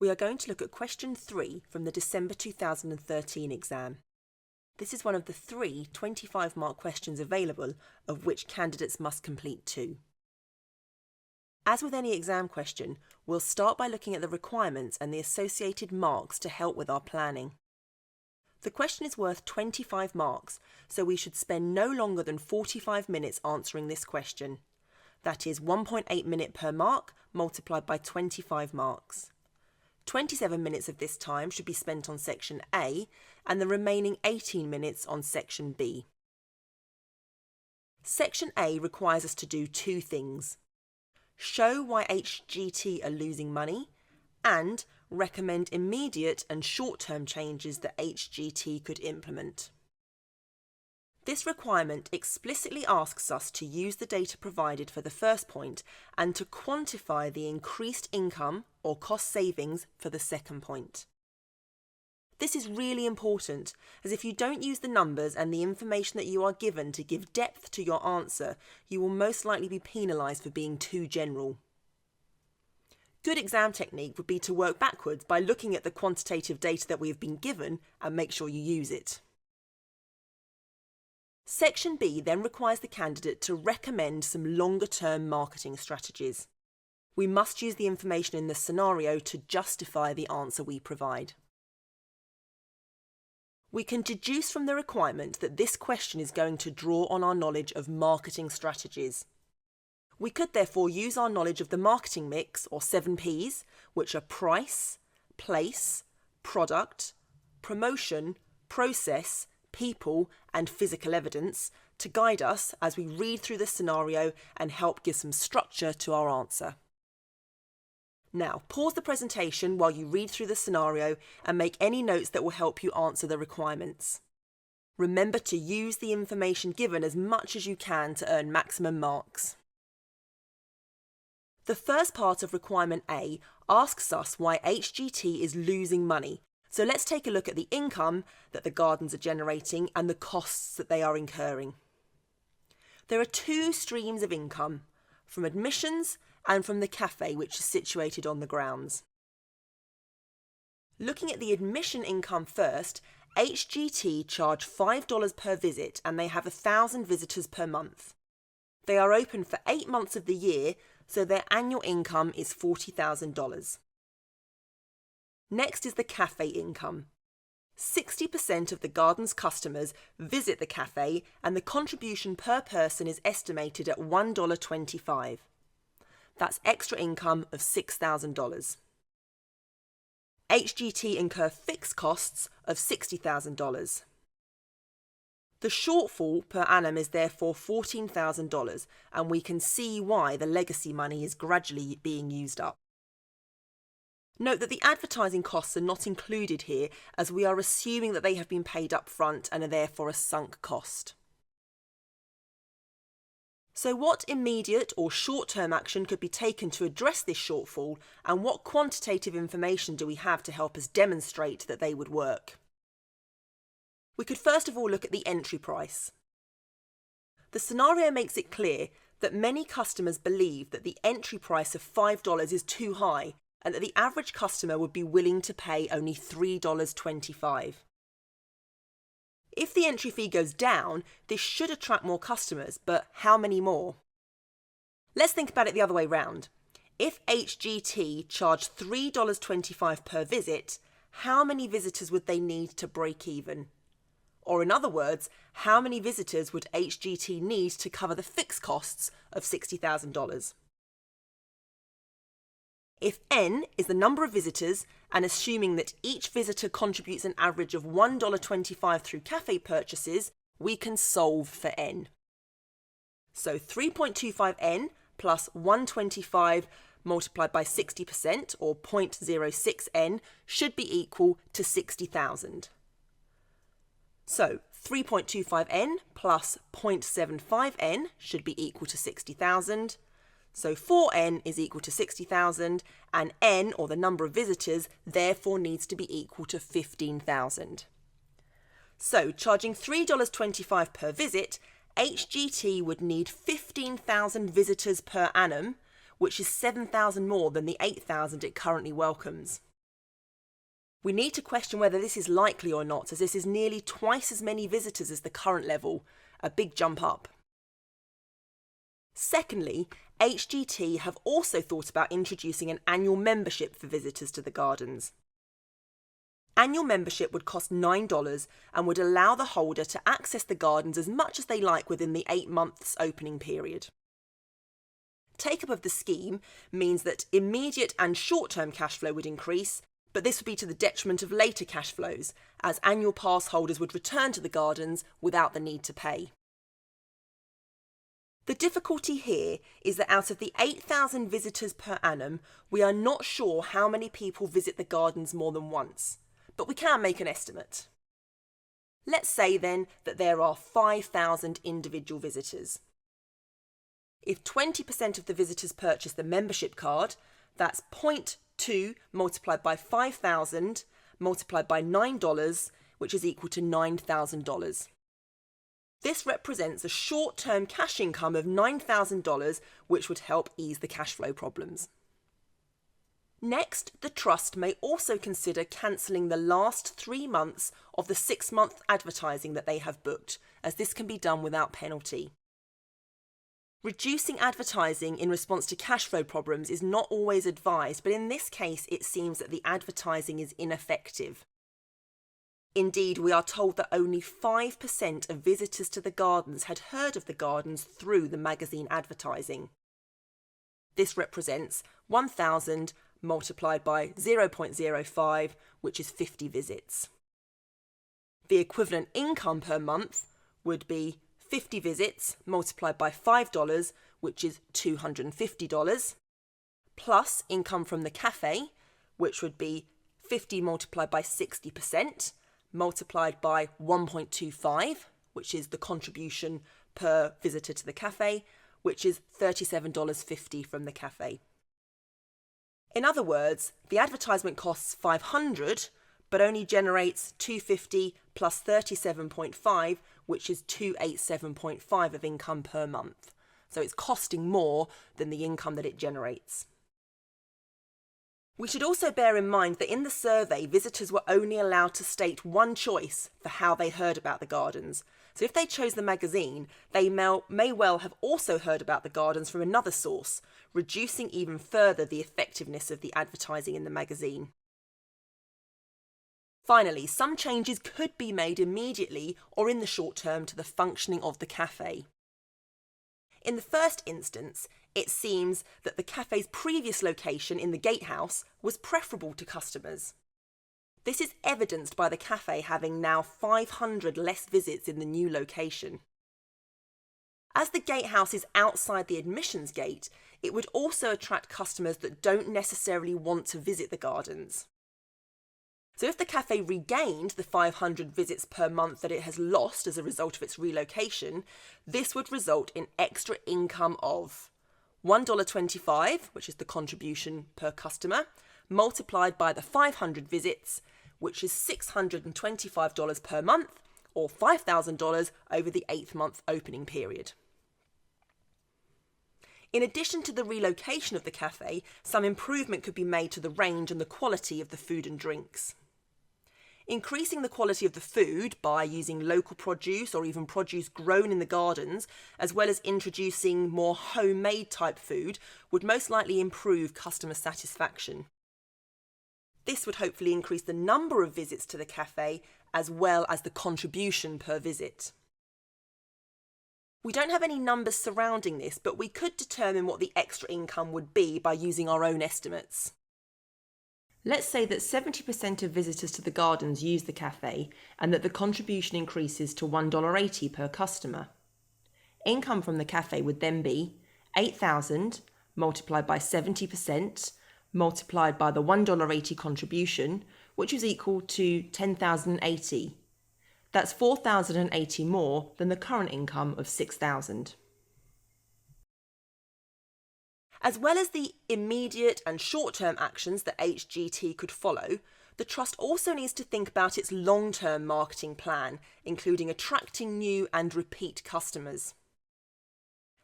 We are going to look at question 3 from the December 2013 exam. This is one of the 3 25-mark questions available, of which candidates must complete 2. As with any exam question, we'll start by looking at the requirements and the associated marks to help with our planning. The question is worth 25 marks, so we should spend no longer than 45 minutes answering this question. That is 1.8 minute per mark multiplied by 25 marks. 27 minutes of this time should be spent on section A and the remaining 18 minutes on section B. Section A requires us to do 2 things: show why Hgt are losing money and recommend immediate and short-term changes that Hgt could implement. This requirement explicitly asks us to use the data provided for the first point and to quantify the increased income or cost savings for the second point. This is really important, as if you don't use the numbers and the information that you are given to give depth to your answer, you will most likely be penalised for being too general. Good exam technique would be to work backwards by looking at the quantitative data that we have been given and make sure you use it. Section B then requires the candidate to recommend some longer-term marketing strategies. We must use the information in the scenario to justify the answer we provide. We can deduce from the requirement that this question is going to draw on our knowledge of marketing strategies. We could therefore use our knowledge of the marketing mix, or 7 Ps, which are price, place, product, promotion, process, people and physical evidence, to guide us as we read through the scenario and help give some structure to our answer. Now, pause the presentation while you read through the scenario and make any notes that will help you answer the requirements. Remember to use the information given as much as you can to earn maximum marks. The first part of requirement A asks us why Hgt is losing money. So let's take a look at the income that the gardens are generating and the costs that they are incurring. There are 2 streams of income, from admissions and from the cafe, which is situated on the grounds. Looking at the admission income first, Hgt charge $5 per visit and they have 1,000 visitors per month. They are open for 8 months of the year, so their annual income is $40,000. Next is the cafe income. 60% of the garden's customers visit the cafe and the contribution per person is estimated at $1.25. That's extra income of $6,000. Hgt incur fixed costs of $60,000. The shortfall per annum is therefore $14,000, and we can see why the legacy money is gradually being used up. Note that the advertising costs are not included here, as we are assuming that they have been paid up front and are therefore a sunk cost. So what immediate or short-term action could be taken to address this shortfall, and what quantitative information do we have to help us demonstrate that they would work? We could first of all look at the entry price. The scenario makes it clear that many customers believe that the entry price of $5 is too high, and that the average customer would be willing to pay only $3.25. If the entry fee goes down, this should attract more customers, but how many more? Let's think about it the other way round. If Hgt charged $3.25 per visit, how many visitors would they need to break even? Or in other words, how many visitors would Hgt need to cover the fixed costs of $60,000? If n is the number of visitors, and assuming that each visitor contributes an average of $1.25 through cafe purchases, we can solve for n. So 3.25n plus 125 multiplied by 60%, or 0.06n, should be equal to 60,000. So 3.25n plus 0.75n should be equal to 60,000. So 4n is equal to 60,000, and n, or the number of visitors, therefore needs to be equal to 15,000. So charging $3.25 per visit, Hgt would need 15,000 visitors per annum, which is 7,000 more than the 8,000 it currently welcomes. We need to question whether this is likely or not, as this is nearly twice as many visitors as the current level, a big jump up. Secondly, HGT have also thought about introducing an annual membership for visitors to the gardens. Annual membership would cost $9 and would allow the holder to access the gardens as much as they like within the 8 months opening period. Take-up of the scheme means that immediate and short-term cash flow would increase, but this would be to the detriment of later cash flows, as annual pass holders would return to the gardens without the need to pay. The difficulty here is that out of the 8,000 visitors per annum, we are not sure how many people visit the gardens more than once, but we can make an estimate. Let's say then that there are 5,000 individual visitors. If 20% of the visitors purchase the membership card, that's 0.2 multiplied by 5,000 multiplied by $9, which is equal to $9,000. This represents a short-term cash income of $9,000, which would help ease the cash flow problems. Next, the Trust may also consider cancelling the last 3 months of the 6-month advertising that they have booked, as this can be done without penalty. Reducing advertising in response to cash flow problems is not always advised, but in this case it seems that the advertising is ineffective. Indeed, we are told that only 5% of visitors to the gardens had heard of the gardens through the magazine advertising. This represents 1,000 multiplied by 0.05, which is 50 visits. The equivalent income per month would be 50 visits multiplied by $5, which is $250, plus income from the cafe, which would be 50 multiplied by 60%, multiplied by 1.25, which is the contribution per visitor to the cafe, which is $37.50 from the cafe. In other words, the advertisement costs $500, but only generates $250 plus 37.5, which is $287.5 of income per month. So it's costing more than the income that it generates. We should also bear in mind that in the survey, visitors were only allowed to state one choice for how they heard about the gardens. So if they chose the magazine, they may well have also heard about the gardens from another source, reducing even further the effectiveness of the advertising in the magazine. Finally, some changes could be made immediately or in the short term to the functioning of the cafe. In the first instance, it seems that the cafe's previous location in the gatehouse was preferable to customers. This is evidenced by the cafe having now 500 less visits in the new location. As the gatehouse is outside the admissions gate, it would also attract customers that don't necessarily want to visit the gardens. So if the cafe regained the 500 visits per month that it has lost as a result of its relocation, this would result in extra income of $1.25, which is the contribution per customer, multiplied by the 500 visits, which is $625 per month, or $5,000 over the 8th month opening period. In addition to the relocation of the cafe, some improvement could be made to the range and the quality of the food and drinks. Increasing the quality of the food by using local produce or even produce grown in the gardens, as well as introducing more homemade type food, would most likely improve customer satisfaction. This would hopefully increase the number of visits to the cafe as well as the contribution per visit. We don't have any numbers surrounding this, but we could determine what the extra income would be by using our own estimates. Let's say that 70% of visitors to the gardens use the cafe and that the contribution increases to $1.80 per customer. Income from the cafe would then be $8,000 multiplied by 70% multiplied by the $1.80 contribution, which is equal to $10,080. That's $4,080 more than the current income of $6,000. As well as the immediate and short-term actions that HGT could follow, the Trust also needs to think about its long-term marketing plan, including attracting new and repeat customers.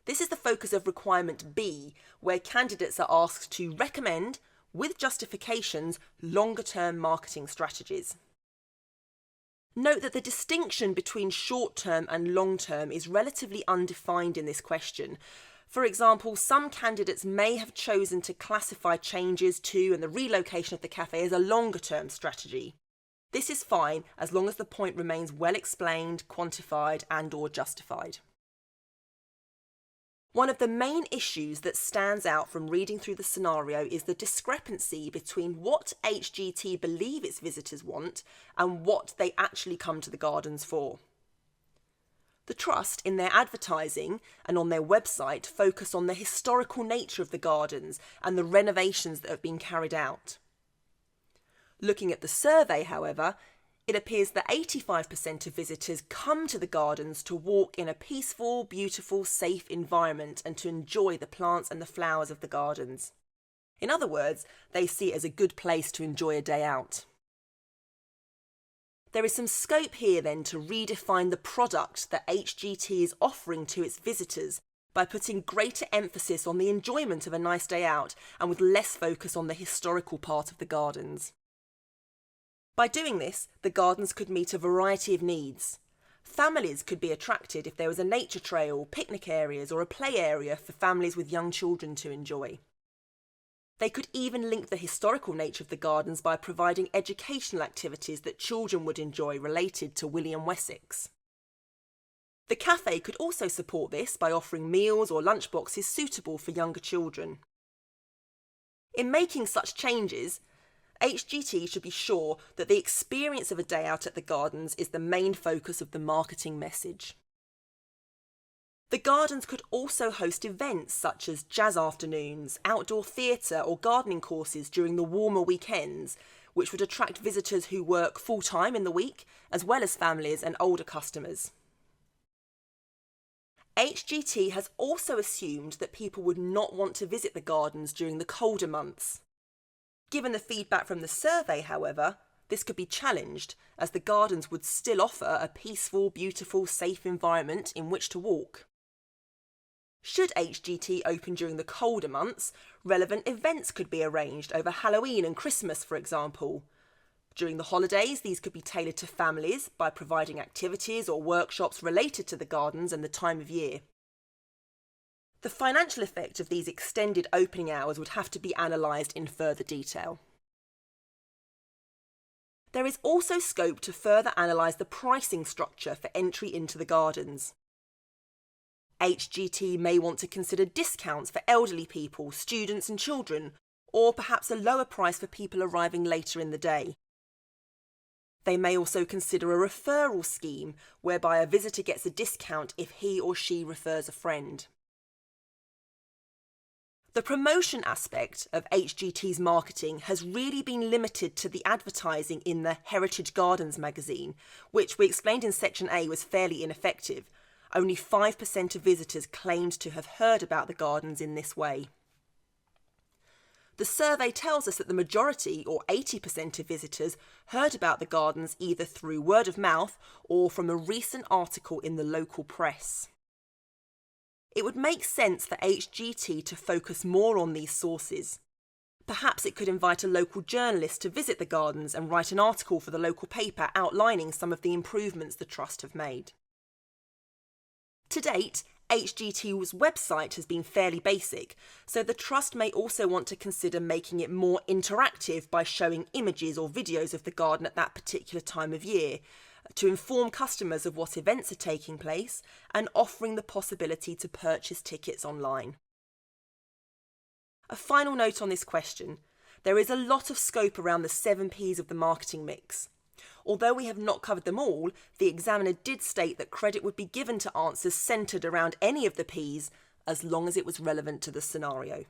This is the focus of Requirement B, where candidates are asked to recommend, with justifications, longer-term marketing strategies. Note that the distinction between short-term and long-term is relatively undefined in this question. For example, some candidates may have chosen to classify changes to and the relocation of the cafe as a longer-term strategy. This is fine as long as the point remains well explained, quantified and/or justified. One of the main issues that stands out from reading through the scenario is the discrepancy between what HGT believe its visitors want and what they actually come to the gardens for. The Trust, in their advertising and on their website, focus on the historical nature of the gardens and the renovations that have been carried out. Looking at the survey, however, it appears that 85% of visitors come to the gardens to walk in a peaceful, beautiful, safe environment and to enjoy the plants and the flowers of the gardens. In other words, they see it as a good place to enjoy a day out. There is some scope here then to redefine the product that HGT is offering to its visitors by putting greater emphasis on the enjoyment of a nice day out and with less focus on the historical part of the gardens. By doing this, the gardens could meet a variety of needs. Families could be attracted if there was a nature trail, picnic areas or a play area for families with young children to enjoy. They could even link the historical nature of the gardens by providing educational activities that children would enjoy related to William Wessex. The cafe could also support this by offering meals or lunchboxes suitable for younger children. In making such changes, HGT should be sure that the experience of a day out at the gardens is the main focus of the marketing message. The gardens could also host events such as jazz afternoons, outdoor theatre or gardening courses during the warmer weekends, which would attract visitors who work full-time in the week, as well as families and older customers. HGT has also assumed that people would not want to visit the gardens during the colder months. Given the feedback from the survey, however, this could be challenged, as the gardens would still offer a peaceful, beautiful, safe environment in which to walk. Should HGT open during the colder months, relevant events could be arranged over Halloween and Christmas, for example. During the holidays, these could be tailored to families by providing activities or workshops related to the gardens and the time of year. The financial effect of these extended opening hours would have to be analysed in further detail. There is also scope to further analyse the pricing structure for entry into the gardens. HGT may want to consider discounts for elderly people, students and children, or perhaps a lower price for people arriving later in the day. They may also consider a referral scheme whereby a visitor gets a discount if he or she refers a friend. The promotion aspect of HGT's marketing has really been limited to the advertising in the Heritage Gardens magazine, which we explained in Section A was fairly ineffective. Only 5% of visitors claimed to have heard about the gardens in this way. The survey tells us that the majority, or 80% of visitors, heard about the gardens either through word of mouth or from a recent article in the local press. It would make sense for HGT to focus more on these sources. Perhaps it could invite a local journalist to visit the gardens and write an article for the local paper outlining some of the improvements the Trust have made. To date, HGT's website has been fairly basic, so the Trust may also want to consider making it more interactive by showing images or videos of the garden at that particular time of year, to inform customers of what events are taking place and offering the possibility to purchase tickets online. A final note on this question: there is a lot of scope around the 7 Ps of the marketing mix. Although we have not covered them all, the examiner did state that credit would be given to answers centred around any of the Ps as long as it was relevant to the scenario.